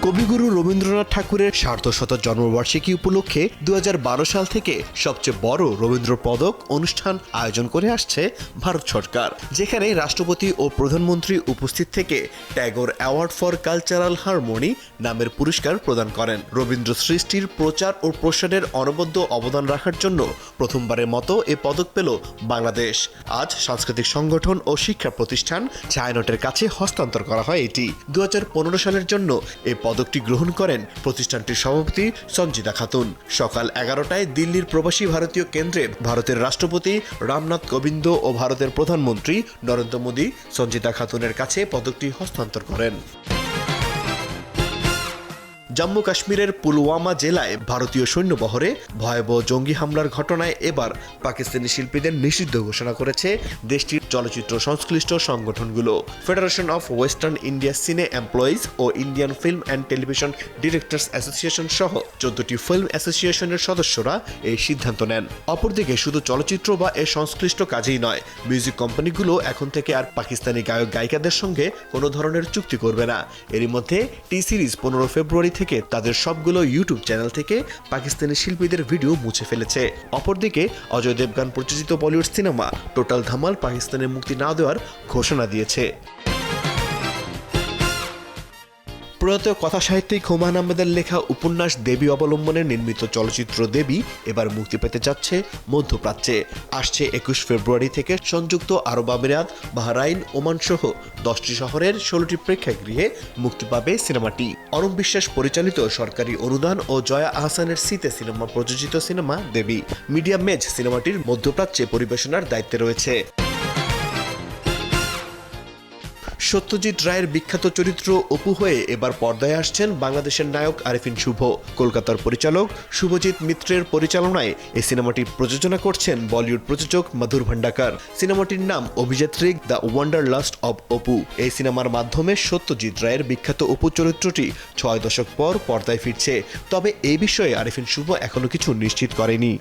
কবিগুরু রবীন্দ্রনাথ ঠাকুরের সার্ধশত জন্মবার্ষিকী উপলক্ষে 2012 সাল থেকে সবচেয়ে বড় রবীন্দ্র পদক অনুষ্ঠান আয়োজন করে আসছে ভারত সরকার, যেখানে রাষ্ট্রপতি ও প্রধানমন্ত্রী উপস্থিত থেকে Tagore award for cultural harmony নামের পুরস্কার প্রদান করেন। রবীন্দ্র সৃষ্টির প্রচার ও প্রসারের অনবদ্য অবদান রাখার জন্য প্রথমবারের মতো এ পদক পেল বাংলাদেশ। আজ সাংস্কৃতিক সংগঠন ও শিক্ষা প্রতিষ্ঠান ছায়ানটের কাছে হস্তান্তর করা হয় এটি। 2015 সালের জন্য এই পদকটি গ্রহণ করেন প্রতিষ্ঠানটির সভাপতি সঞ্জিতা খাতুন। সকাল 11টায় দিল্লির প্রবাসী ভারতীয় কেন্দ্রে ভারতের রাষ্ট্রপতি রামনাথ কোবিন্দ ও ভারতের প্রধানমন্ত্রী নরেন্দ্র মোদী সঞ্জিতা খাতুনের কাছে পদকটি হস্তান্তর করেন। জম্মু কাশ্মীরের পুলওয়ামা জেলায় ভারতীয় সৈন্যবহরে ভয়াবহ জঙ্গি হামলার ঘটনায় এবার পাকিস্তানি শিল্পীদের নিষিদ্ধ ঘোষণা করেছে দেশটির চলচ্চিত্র সংশ্লিষ্ট সংগঠনগুলো। Federation of western India cine employees ও Indian film and television directors association সহ 14টি ফিল্ম অ্যাসোসিয়েশনের সদস্যরা এই সিদ্ধান্ত নেন। অপরদিকে শুধু চলচ্চিত্র বা এর সংশ্লিষ্ট কাজেই নয়, মিউজিক কোম্পানিগুলো এখন থেকে আর পাকিস্তানি গায়ক গায়িকাদের সঙ্গে কোনো ধরনের চুক্তি করবে না। এরই মধ্যে টি সিরিজ 15 ফেব্রুয়ারি থেকে তাদের সবগুলো ইউটিউব চ্যানেল থেকে পাকিস্তানি শিল্পীদের ভিডিও মুছে ফেলেছে। অপরদিকে অজয় দেবগান প্রযোজিত বলিউড সিনেমা টোটাল ধামাল পাকিস্তানে মুক্তি না দেওয়ার ঘোষণা দিয়েছে। প্রয়াত কথা সাহিত্যিক হুমায়ুন আহমেদের লেখা উপন্যাস দেবী অবলম্বনে নির্মিত চলচ্চিত্র দেবী এবার মুক্তি পেতে যাচ্ছে মধ্যপ্রাচ্যে। আসছে 21 ফেব্রুয়ারি থেকে সংযুক্ত আরব আমিরাত, বাহরাইন, ওমান সহ 10টি শহরের 16টি প্রেক্ষাগৃহে মুক্তি পাবে সিনেমাটি। অরূপ বিশ্বাস পরিচালিত সরকারি অনুদান ও জয়া আহসানের সিতে সিনেমা প্রযোজিত সিনেমা দেবী মিডিয়া মেজ সিনেমাটির মধ্যপ্রাচ্যে পরিবেশনার দায়িত্বে রয়েছে। সত্যজিৎ রায়ের বিখ্যাত চরিত্র অপু হয়ে এবার পর্দায় আসছেন বাংলাদেশের নায়ক আরিফিন শুভ। কলকাতার পরিচালক শুভজিৎ মিত্রের পরিচালনায় এই সিনেমাটি প্রযোজনা করছেন বলিউড প্রযোজক মধুর ভান্ডারকার। সিনেমাটির নাম অভিযাত্রী দ্য ওয়ান্ডারলাস্ট অব অপু। এই সিনেমার মাধ্যমে সত্যজিৎ রায়ের বিখ্যাত অপু চরিত্রটি 6 দশক পর পর্দায় ফিরছে। তবে এই বিষয়ে আরিফিন শুভ এখনো কিছু নিশ্চিত করেনি।